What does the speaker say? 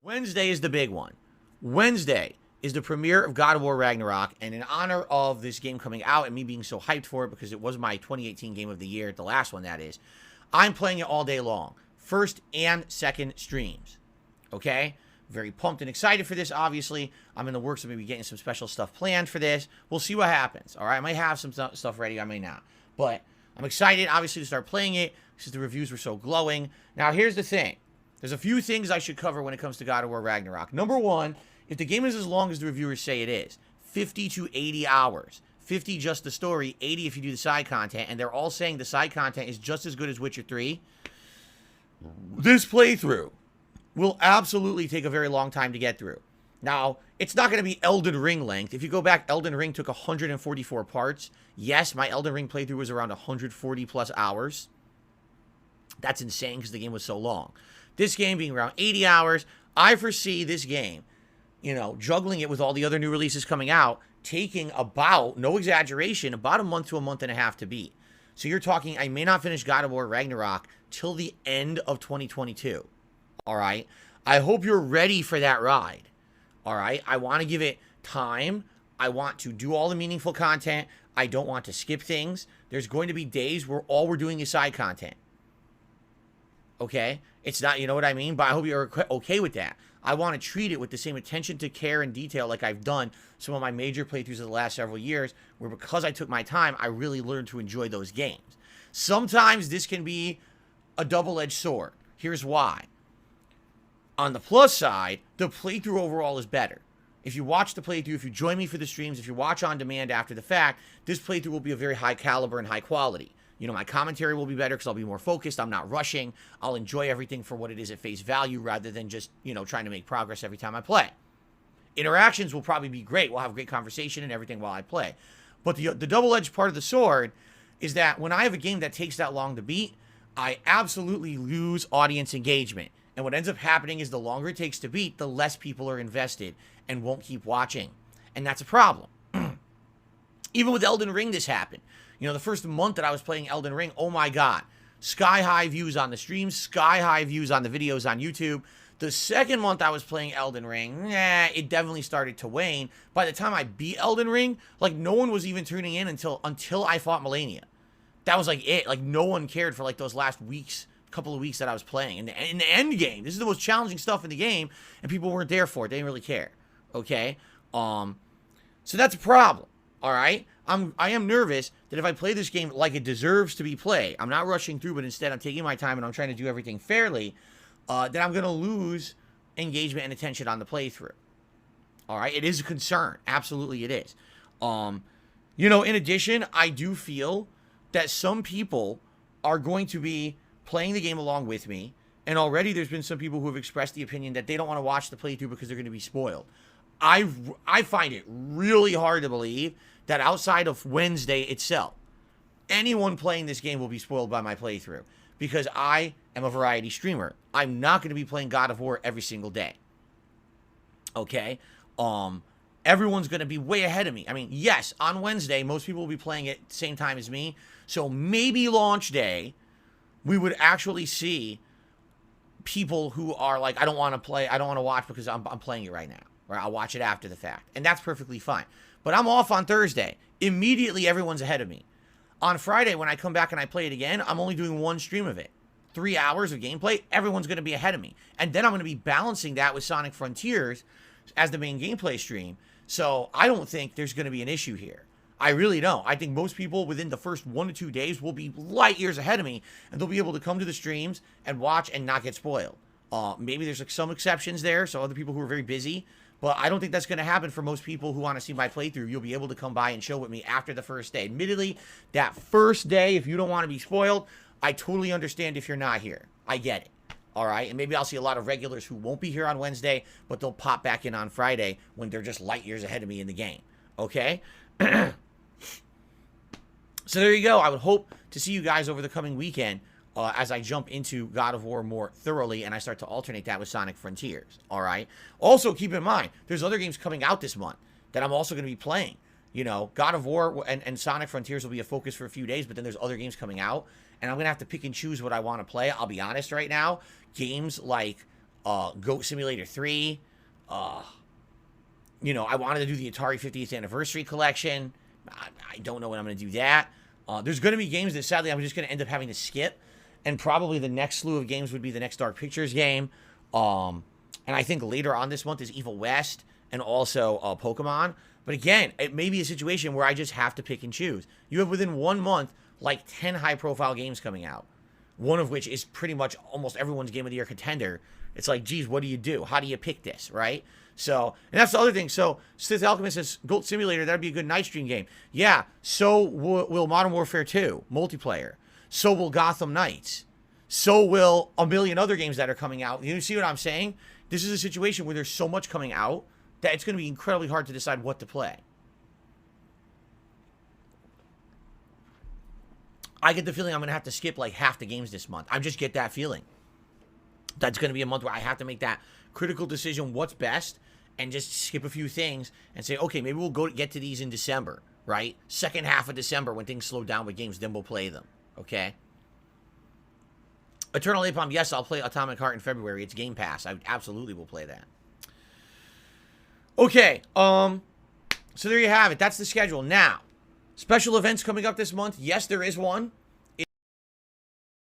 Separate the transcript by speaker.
Speaker 1: Wednesday is the big one. Wednesday is the premiere of God of War Ragnarok, and in honor of this game coming out and me being so hyped for it because it was my 2018 game of the year, the last one that is, I'm playing it all day long. First and second streams. Okay? Very pumped and excited for this, obviously. I'm in the works of maybe getting some special stuff planned for this. We'll see what happens. All right? I might have some stuff ready. I may not. But I'm excited, obviously, to start playing it since the reviews were so glowing. Now, here's the thing. There's a few things I should cover when it comes to God of War Ragnarok. Number one, if the game is as long as the reviewers say it is, 50 to 80 hours. 50 just the story, 80 if you do the side content, and they're all saying the side content is just as good as Witcher 3. This playthrough will absolutely take a very long time to get through. Now, it's not going to be Elden Ring length. If you go back, Elden Ring took 144 parts. Yes, my Elden Ring playthrough was around 140 plus hours. That's insane because the game was so long. This game being around 80 hours, I foresee this game, juggling it with all the other new releases coming out, taking about, no exaggeration, about a month to a month and a half to beat. So you're talking, I may not finish God of War Ragnarok till the end of 2022. All right? I hope you're ready for that ride. All right? I want to give it time. I want to do all the meaningful content. I don't want to skip things. There's going to be days where all we're doing is side content. Okay? It's not, you know what I mean? But I hope you're okay with that. I want to treat it with the same attention to care and detail like I've done some of my major playthroughs of the last several years, where because I took my time, I really learned to enjoy those games. Sometimes this can be a double-edged sword. Here's why. On the plus side, the playthrough overall is better. If you watch the playthrough, if you join me for the streams, if you watch on demand after the fact, this playthrough will be of very high caliber and high quality. My commentary will be better because I'll be more focused. I'm not rushing. I'll enjoy everything for what it is at face value rather than just, trying to make progress every time I play. Interactions will probably be great. We'll have great conversation and everything while I play. But the double-edged part of the sword is that when I have a game that takes that long to beat, I absolutely lose audience engagement. And what ends up happening is the longer it takes to beat, the less people are invested and won't keep watching. And that's a problem. Even with Elden Ring, this happened. The first month that I was playing Elden Ring, oh my God. Sky-high views on the streams, sky-high views on the videos on YouTube. The second month I was playing Elden Ring, it definitely started to wane. By the time I beat Elden Ring, no one was even tuning in until I fought Melania. That was it. No one cared for those last couple of weeks that I was playing. In the end game, this is the most challenging stuff in the game, and people weren't there for it. They didn't really care. Okay? So that's a problem. All right? I am nervous that if I play this game like it deserves to be played, I'm not rushing through, but instead I'm taking my time and I'm trying to do everything fairly, that I'm going to lose engagement and attention on the playthrough. All right? It is a concern. Absolutely it is. In addition, I do feel that some people are going to be playing the game along with me, and already there's been some people who have expressed the opinion that they don't want to watch the playthrough because they're going to be spoiled. I find it really hard to believe that outside of Wednesday itself, anyone playing this game will be spoiled by my playthrough, because I am a variety streamer. I'm not going to be playing God of War every single day. Okay? Everyone's going to be way ahead of me. I mean, yes, on Wednesday, most people will be playing it at the same time as me, so maybe launch day, we would actually see people who are I don't want to play, I don't want to watch because I'm playing it right now. Right? I'll watch it after the fact. And that's perfectly fine. But I'm off on Thursday. Immediately, everyone's ahead of me. On Friday, when I come back and I play it again, I'm only doing one stream of it. 3 hours of gameplay, everyone's going to be ahead of me. And then I'm going to be balancing that with Sonic Frontiers as the main gameplay stream. So I don't think there's going to be an issue here. I really don't. I think most people within the first 1 to 2 days will be light years ahead of me, and they'll be able to come to the streams and watch and not get spoiled. Maybe there's some exceptions there, so other people who are very busy, but I don't think that's going to happen for most people who want to see my playthrough. You'll be able to come by and chill with me after the first day. Admittedly, that first day, if you don't want to be spoiled, I totally understand if you're not here. I get it. All right? And maybe I'll see a lot of regulars who won't be here on Wednesday, but they'll pop back in on Friday when they're just light years ahead of me in the game. Okay? So there you go. I would hope to see you guys over the coming weekend as I jump into God of War more thoroughly and I start to alternate that with Sonic Frontiers. All right? Also, keep in mind, there's other games coming out this month that I'm also going to be playing. God of War and Sonic Frontiers will be a focus for a few days, but then there's other games coming out, and I'm going to have to pick and choose what I want to play. I'll be honest right now. Games like Goat Simulator 3. You know, I wanted to do the Atari 50th Anniversary Collection. I don't know when I'm going to do that. There's going to be games that, sadly, I'm just going to end up having to skip. And probably the next slew of games would be the next Dark Pictures game. And I think later on this month is Evil West and also Pokemon. But again, it may be a situation where I just have to pick and choose. You have within 1 month, like 10 high-profile games coming out. One of which is pretty much almost everyone's Game of the Year contender. It's like, geez, what do you do? How do you pick this, right? So, and that's the other thing. So, Sith Alchemist says, Goat Simulator, that'd be a good night stream game. Yeah, so will Modern Warfare 2, multiplayer. So will Gotham Knights. So will a million other games that are coming out. You see what I'm saying? This is a situation where there's so much coming out that it's going to be incredibly hard to decide what to play. I get the feeling I'm going to have to skip like half the games this month. I just get that feeling. That's going to be a month where I have to make that critical decision, what's best, and just skip a few things and say, okay, maybe we'll get to these in December, right? Second half of December when things slow down with games, then we'll play them, okay? Eternal Napalm, yes, I'll play Atomic Heart in February. It's Game Pass. I absolutely will play that. Okay, so there you have it. That's the schedule. Now, special events coming up this month. Yes, there is one.